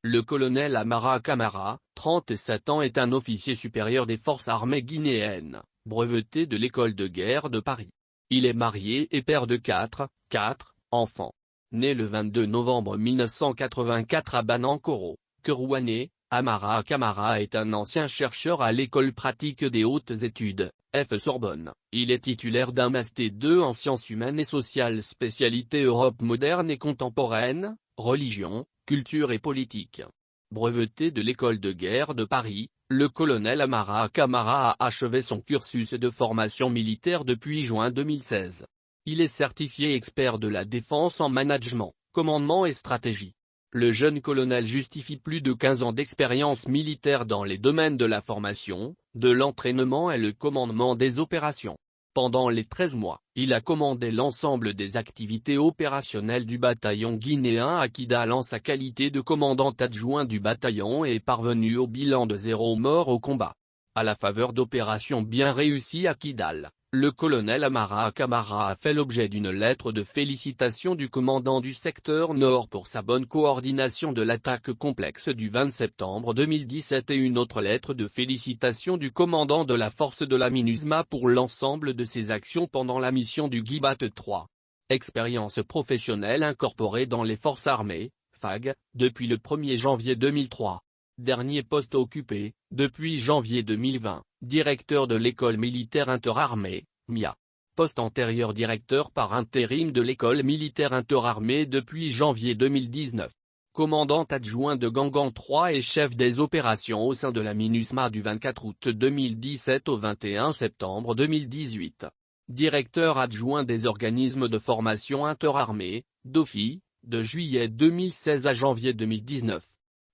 Le colonel Amara Camara, 37 ans est un officier supérieur des forces armées guinéennes, breveté de l'école de guerre de Paris. Il est marié et père de quatre enfants. Né le 22 novembre 1984 à Banankoro, Kerouané, Amara Camara est un ancien chercheur à l'École pratique des hautes études, Sorbonne. Il est titulaire d'un Master 2 en sciences humaines et sociales spécialité Europe moderne et contemporaine, religion, culture et politique. Breveté de l'école de guerre de Paris, le colonel Amara Camara a achevé son cursus de formation militaire depuis juin 2016. Il est certifié expert de la défense en management, commandement et stratégie. Le jeune colonel justifie plus de 15 ans d'expérience militaire dans les domaines de la formation, de l'entraînement et le commandement des opérations. Pendant les 13 mois, il a commandé l'ensemble des activités opérationnelles du bataillon guinéen à Kidal en sa qualité de commandant adjoint du bataillon et est parvenu au bilan de 0 morts au combat. À la faveur d'opérations bien réussies à Kidal, le colonel Amara Camara a fait l'objet d'une lettre de félicitations du commandant du secteur Nord pour sa bonne coordination de l'attaque complexe du 20 septembre 2017 et une autre lettre de félicitations du commandant de la force de la MINUSMA pour l'ensemble de ses actions pendant la mission du Guibat 3. Expérience professionnelle incorporée dans les forces armées, FAG, depuis le 1er janvier 2003. Dernier poste occupé, depuis janvier 2020, directeur de l'école militaire interarmée, MIA. Poste antérieur directeur par intérim de l'école militaire interarmée depuis janvier 2019. Commandant adjoint de Gangan 3 et chef des opérations au sein de la MINUSMA du 24 août 2017 au 21 septembre 2018. Directeur adjoint des organismes de formation interarmée, DOFI, de juillet 2016 à janvier 2019.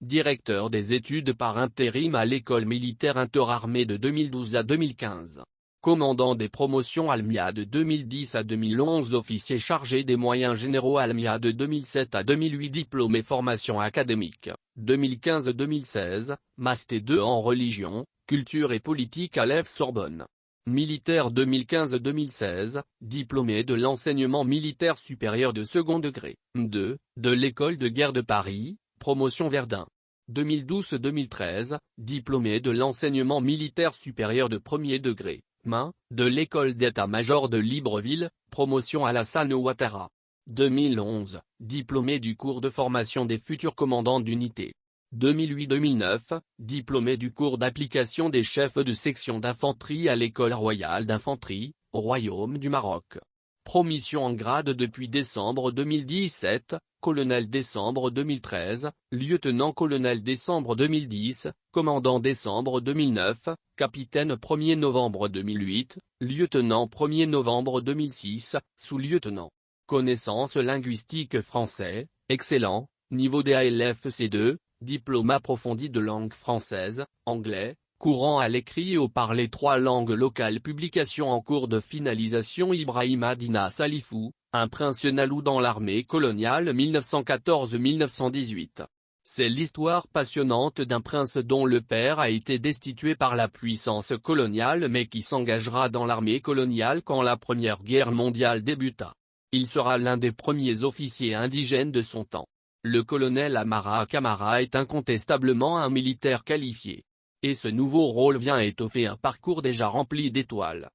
Directeur des études par intérim à l'école militaire interarmée de 2012 à 2015. Commandant des promotions Almia de 2010 à 2011. Officier chargé des moyens généraux Almia de 2007 à 2008. Diplôme et formation académique, 2015-2016, Master 2 en religion, culture et politique à Sorbonne. Militaire 2015-2016, diplômé de l'enseignement militaire supérieur de second degré, de l'école de guerre de Paris, promotion Verdun. 2012-2013, diplômé de l'enseignement militaire supérieur de premier degré, de l'école d'état-major de Libreville, promotion Alassane Ouattara. 2011, diplômé du cours de formation des futurs commandants d'unité. 2008-2009, diplômé du cours d'application des chefs de section d'infanterie à l'école royale d'infanterie, au Royaume du Maroc. Promotion en grade depuis décembre 2017, colonel décembre 2013, lieutenant-colonel décembre 2010, commandant décembre 2009, capitaine 1er novembre 2008, lieutenant 1er novembre 2006, sous-lieutenant. Connaissances linguistiques français, excellent, niveau DALF C2, diplôme approfondi de langue française, anglais, courant à l'écrit et au parler 3 langues locales. Publication en cours de finalisation. Ibrahima Dina Salifou, un prince nalou dans l'armée coloniale 1914-1918. C'est l'histoire passionnante d'un prince dont le père a été destitué par la puissance coloniale mais qui s'engagera dans l'armée coloniale quand la Première Guerre mondiale débuta. Il sera l'un des premiers officiers indigènes de son temps. Le colonel Amara Camara est incontestablement un militaire qualifié. Et ce nouveau rôle vient étoffer un parcours déjà rempli d'étoiles.